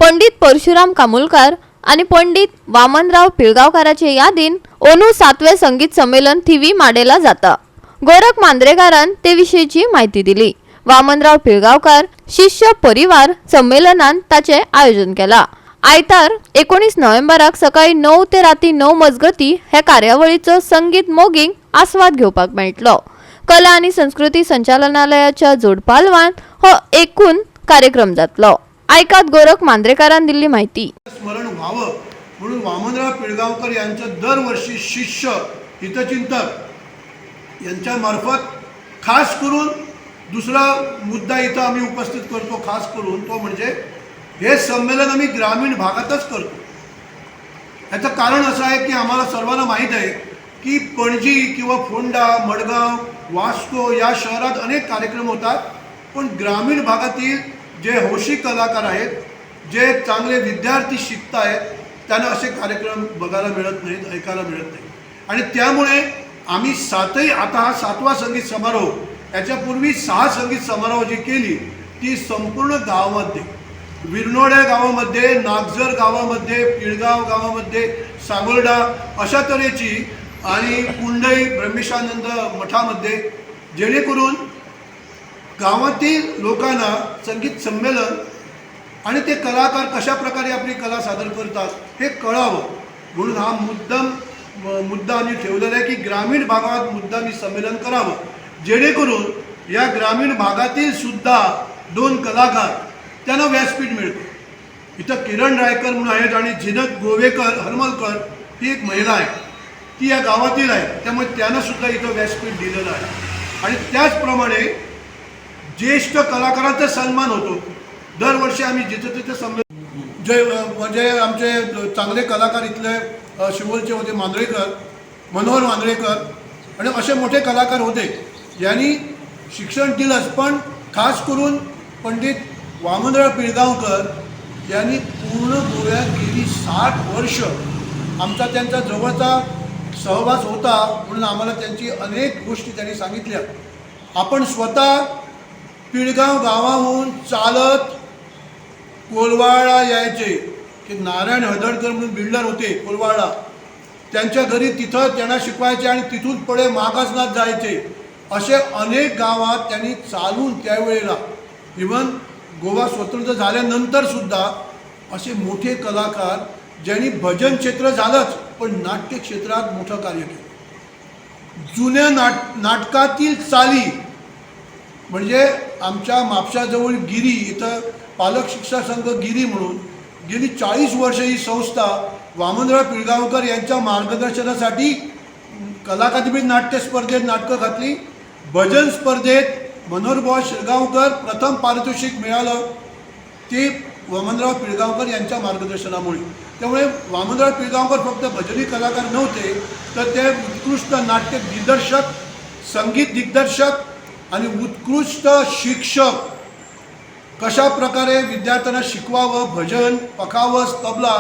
पंडित परशुराम कामुलकार आणि पंडित वामनराव पिळगावकाराचे यादीन ओनू 7वे संगीत संमेलन थीवी माडेला जाता। गोरख मांद्रेकारान ते विषयीची माहिती दिली। वामनराव पिळगावकार शिष्य परिवार संमेलनान ताचे आयोजन केला। आयतार 19 नोव्हेंबराक सकाळी 9 ते राती 9 मजगती हे कार्यावळीचो संगीत मोगींग आस्वाद घेवपाक मेळटलो। कला आणि संस्कृती संचालनालयाच्या जोडपालवान हो एकूण कार्यक्रम जातलो। ऐकात गोरख मांद्रेकारान दिल्ली माहिती। स्मरण व्हावं म्हणून वामनराव पिळगावकर यांचं दरवर्षी शिष्य हितचिंतक यांच्या मार्फत खास करून दुसरा मुद्दा इथं आम्ही उपस्थित करतो। खास करून तो म्हणजे हे संमेलन आम्ही ग्रामीण भागातच करतो। याचं कारण असं आहे की आम्हाला सर्वांना माहीत आहे की पणजी किंवा फोंडा, मडगाव, वास्को या शहरात अनेक कार्यक्रम होतात, पण ग्रामीण भागातील जे हौशी कलाकार आहेत, जे चांगले विद्यार्थी शिकत आहेत, त्यांना असे कार्यक्रम बघायला मिळत नाहीत, ऐकायला मिळत नाही। आणि त्यामुळे आम्ही आता हा 7वा संगीत समारोह, याच्यापूर्वी 6 संगीत समारोह जी केली ती संपूर्ण गावामध्ये, विरनोड्या गावामध्ये, नागझर गावामध्ये, पिळगाव गावामध्ये, सांगोर्डा अशा तऱ्हेची आणि कुंडई ब्रह्मेशानंद मठामध्ये, जेणेकरून गावातील लोकांना संगीत संमेलन आणि ते कलाकार कशा प्रकारे आपली कला सादर करतात हे कळावं म्हणून हा मुद्दा आम्ही ठेवलेला आहे की ग्रामीण भागात मुद्दामी संमेलन करावं, जेणेकरून या ग्रामीण भागातील सुद्धा 2 कलाकार त्यांना व्यासपीठ मिळतं। इथं किरण रायकर म्हणून आहेत आणि झिनत गोवेकर हरमलकर ही एक महिला आहे, ती या गावातील आहे, त्यामुळे त्यांना सुद्धा इथं व्यासपीठ दिलेलं आहे। आणि त्याचप्रमाणे ज्येष्ठ कलाकारांचा सन्मान होतो। दरवर्षी आम्ही जिथे तिथे संमेलन म्हणजे आमचे चांगले कलाकार इथले शिवोलचे होते, मांद्रेकर, मनोहर मांद्रेकर आणि असे मोठे कलाकार होते, यांनी शिक्षण दिलंच, पण खास करून पंडित वामनराव पिळगावकर यांनी पूर्ण गोव्यात गेली 60 वर्ष आमचा त्यांचा जवळचा सहवास होता, म्हणून आम्हाला त्यांची अनेक गोष्टी त्यांनी सांगितल्या। आपण स्वतः पिळगाव गावाहून चालत कोलवाडा यायचे, की नारायण हदळकर म्हणून बिल्डर होते कोलवाडा, त्यांच्या घरी तिथं त्यांना शिकवायचे आणि तिथून पुढे मागासनाथ जायचे। असे अनेक गावात त्यांनी चालून त्यावेळेला, इव्हन गोवा स्वतंत्र झाल्यानंतर सुद्धा असे मोठे कलाकार ज्यांनी भजन क्षेत्र झालंच पण नाट्य क्षेत्रात मोठं कार्य केलं। जुन्या नाटकातील चाली म्हणजे आमच्या म्हापशाजवळ गिरी इथं पालक शिक्षा संघ गिरी म्हणून गेली 40 वर्ष ही संस्था वामनराव पिळगावकर यांच्या मार्गदर्शनासाठी कला अकादमी नाट्य स्पर्धेत नाटकं घातली। भजन स्पर्धेत मनोहरभाऊ शिरगावकर प्रथम पारितोषिक मिळालं, ते वामनराव पिळगावकर यांच्या मार्गदर्शनामुळे। त्यामुळे वामनराव पिळगावकर फक्त भजनी कलाकार नव्हते, तर ते उत्कृष्ट नाट्य दिग्दर्शक, संगीत दिग्दर्शक आणि उत्कृष्ट शिक्षक। कशा प्रकारे विद्यार्थ्यांना शिकवावं, भजन, पखावज, तबला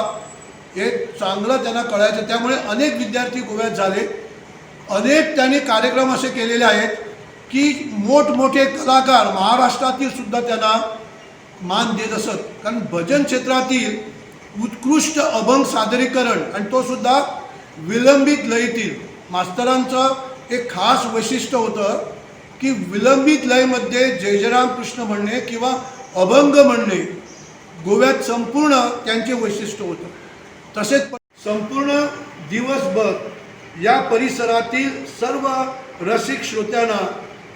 हे चांगलं त्यांना कळायचं, त्यामुळे अनेक विद्यार्थी गोव्यात झाले। अनेक त्यांनी कार्यक्रम असे केलेले आहेत की मोठमोठे कलाकार महाराष्ट्रातील सुद्धा त्यांना मान देत असत, कारण भजन क्षेत्रातील उत्कृष्ट अभंग सादरीकरण आणि तो सुद्धा विलंबित लयीतील मास्तरांचं एक खास वैशिष्ट्य होतं की विलंबित लयमध्ये जय जयराम कृष्ण म्हणणे किंवा अभंग म्हणणे गोव्यात संपूर्ण त्यांचे वैशिष्ट्य होतं। तसेच संपूर्ण दिवसभर या परिसरातील सर्व रसिक श्रोत्यांना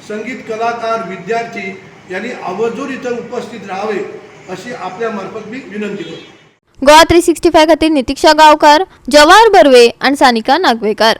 संगीत कलाकार, विद्यार्थी यांनी आवर्जून इथं उपस्थित राहावे अशी आपल्या मार्फत मी विनंती करतो। गोवा 365 खातीर नितीक्षा गावकार, जवाहर बर्वे आणि सानिका नागवेकर।